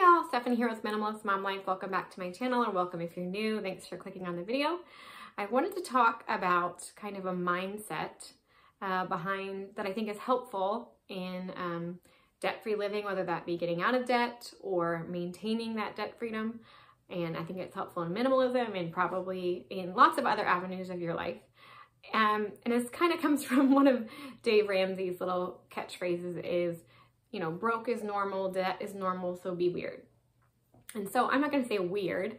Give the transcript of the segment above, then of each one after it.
Hi y'all, Stephanie here with Minimalist Mom Life. Welcome back to my channel, or welcome if you're new. Thanks for clicking on the video. I wanted to talk about kind of a mindset behind that I think is helpful in debt-free living, whether that be getting out of debt or maintaining that debt freedom. And I think it's helpful in minimalism and probably in lots of other avenues of your life. And this kind of comes from one of Dave Ramsey's little catchphrases is, you know, broke is normal, debt is normal, so be weird. And so I'm not going to say weird,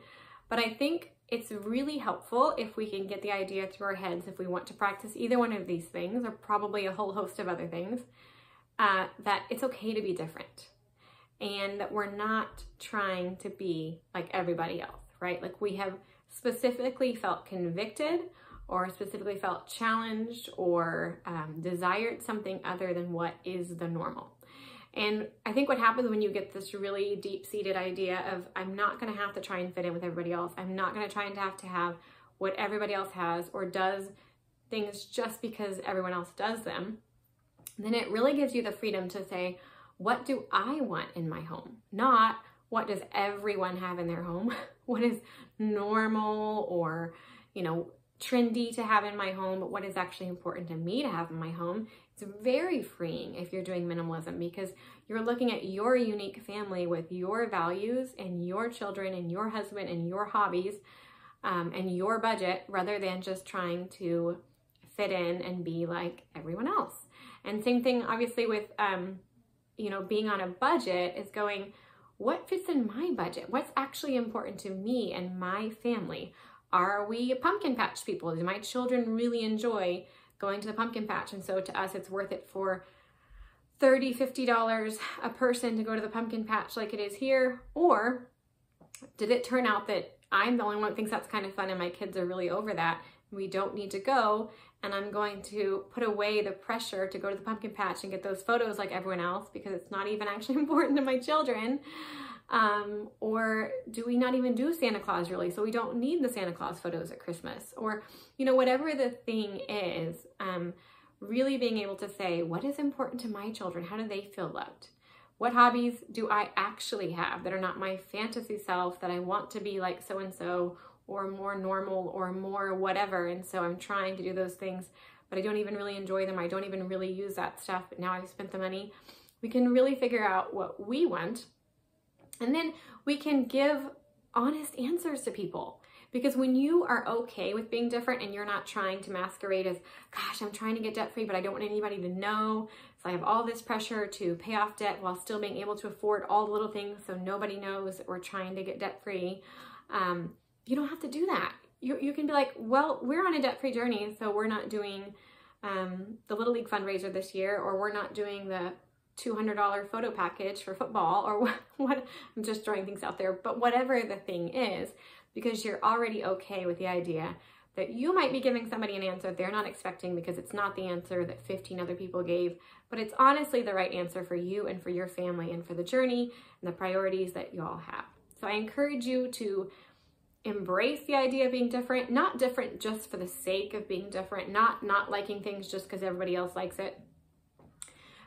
but I think it's really helpful if we can get the idea through our heads, if we want to practice either one of these things, or probably a whole host of other things, that it's okay to be different. And that we're not trying to be like everybody else, right? Like we have specifically felt convicted or specifically felt challenged or desired something other than what is the normal. And I think what happens when you get this really deep-seated idea of I'm not going to have to try and fit in with everybody else. I'm not going to try and have to have what everybody else has or does things just because everyone else does them. Then it really gives you the freedom to say, what do I want in my home? Not what does everyone have in their home? What is normal or, you know, trendy to have in my home, but what is actually important to me to have in my home. It's very freeing if you're doing minimalism because you're looking at your unique family with your values and your children and your husband and your hobbies and your budget rather than just trying to fit in and be like everyone else. And same thing obviously with, you know, being on a budget is going, what fits in my budget? What's actually important to me and my family? Are we pumpkin patch people? Do my children really enjoy going to the pumpkin patch? And so to us, it's worth it for $30, $50 a person to go to the pumpkin patch like it is here? Or did it turn out that I'm the only one that thinks that's kind of fun and my kids are really over that? We don't need to go, and I'm going to put away the pressure to go to the pumpkin patch and get those photos like everyone else because it's not even actually important to my children. Or do we not even do Santa Claus really? So we don't need the Santa Claus photos at Christmas or, you know, whatever the thing is, really being able to say, what is important to my children? How do they feel loved? What hobbies do I actually have that are not my fantasy self that I want to be like so-and-so or more normal or more whatever. And so I'm trying to do those things, but I don't even really enjoy them. I don't even really use that stuff, but now I've spent the money. We can really figure out what we want. And then we can give honest answers to people. Because when you are okay with being different and you're not trying to masquerade as, gosh, I'm trying to get debt free, but I don't want anybody to know. So I have all this pressure to pay off debt while still being able to afford all the little things so nobody knows that we're trying to get debt free. You don't have to do that. You can be like, well, we're on a debt free journey, so we're not doing the Little League fundraiser this year, or we're not doing the $200 photo package for football, or what, I'm just throwing things out there, but whatever the thing is, because you're already okay with the idea that you might be giving somebody an answer they're not expecting because it's not the answer that 15 other people gave, but it's honestly the right answer for you and for your family and for the journey and the priorities that you all have. So I encourage you to embrace the idea of being different, not different just for the sake of being different, not liking things just because everybody else likes it,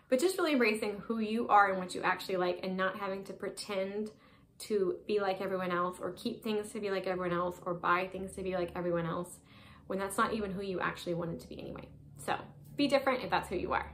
but just really embracing who you are and what you actually like and not having to pretend to be like everyone else or keep things to be like everyone else or buy things to be like everyone else when that's not even who you actually wanted to be anyway. So be different if that's who you are.